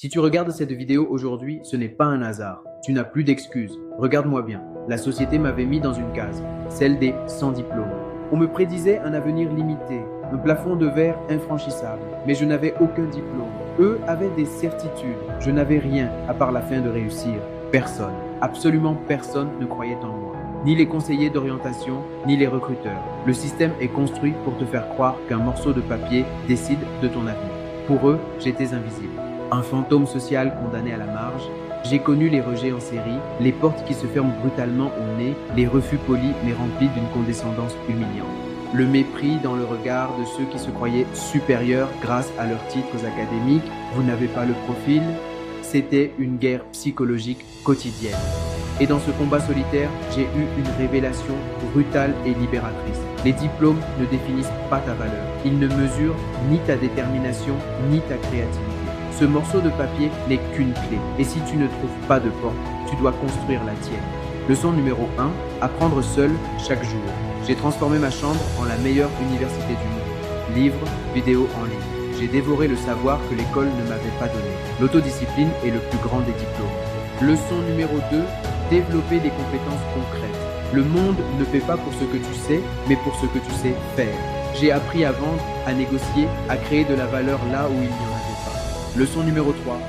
Si tu regardes cette vidéo aujourd'hui, ce n'est pas un hasard. Tu n'as plus d'excuses. Regarde-moi bien. La société m'avait mis dans une case, celle des sans diplôme. On me prédisait un avenir limité, un plafond de verre infranchissable, mais je n'avais aucun diplôme. Eux avaient des certitudes. Je n'avais rien à part la fin de réussir. Personne, absolument personne ne croyait en moi. Ni les conseillers d'orientation, ni les recruteurs. Le système est construit pour te faire croire qu'un morceau de papier décide de ton avenir. Pour eux, j'étais invisible. Un fantôme social condamné à la marge. J'ai connu les rejets en série, les portes qui se ferment brutalement au nez, les refus polis mais remplis d'une condescendance humiliante. Le mépris dans le regard de ceux qui se croyaient supérieurs grâce à leurs titres académiques. Vous n'avez pas le profil. C'était une guerre psychologique quotidienne. Et dans ce combat solitaire, j'ai eu une révélation brutale et libératrice. Les diplômes ne définissent pas ta valeur. Ils ne mesurent ni ta détermination, ni ta créativité. Ce morceau de papier n'est qu'une clé. Et si tu ne trouves pas de porte, tu dois construire la tienne. Leçon numéro 1, apprendre seul chaque jour. J'ai transformé ma chambre en la meilleure université du monde. Livres, vidéos en ligne. J'ai dévoré le savoir que l'école ne m'avait pas donné. L'autodiscipline est le plus grand des diplômes. Leçon numéro 2, développer des compétences concrètes. Le monde ne paie pas pour ce que tu sais, mais pour ce que tu sais faire. J'ai appris à vendre, à négocier, à créer de la valeur là où il n'y en avait pas. Leçon numéro 3,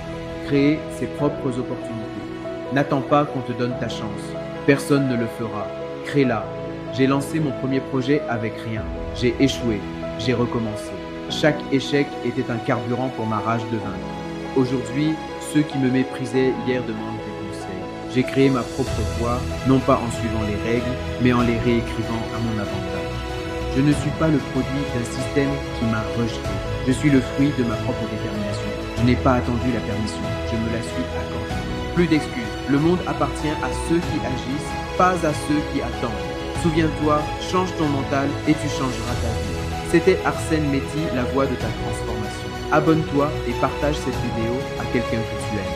créer ses propres opportunités. N'attends pas qu'on te donne ta chance. Personne ne le fera. Crée-la. J'ai lancé mon premier projet avec rien. J'ai échoué. J'ai recommencé. Chaque échec était un carburant pour ma rage de vaincre. Aujourd'hui, ceux qui me méprisaient hier demandent des conseils. J'ai créé ma propre voie, non pas en suivant les règles, mais en les réécrivant à mon avantage. Je ne suis pas le produit d'un système qui m'a rejeté. Je suis le fruit de ma propre détermination. Je n'ai pas attendu la permission, je me la suis accordée. Plus d'excuses. Le monde appartient à ceux qui agissent, pas à ceux qui attendent. Souviens-toi, change ton mental et tu changeras ta vie. C'était Arsène Méty, la voix de ta transformation. Abonne-toi et partage cette vidéo à quelqu'un que tu aimes.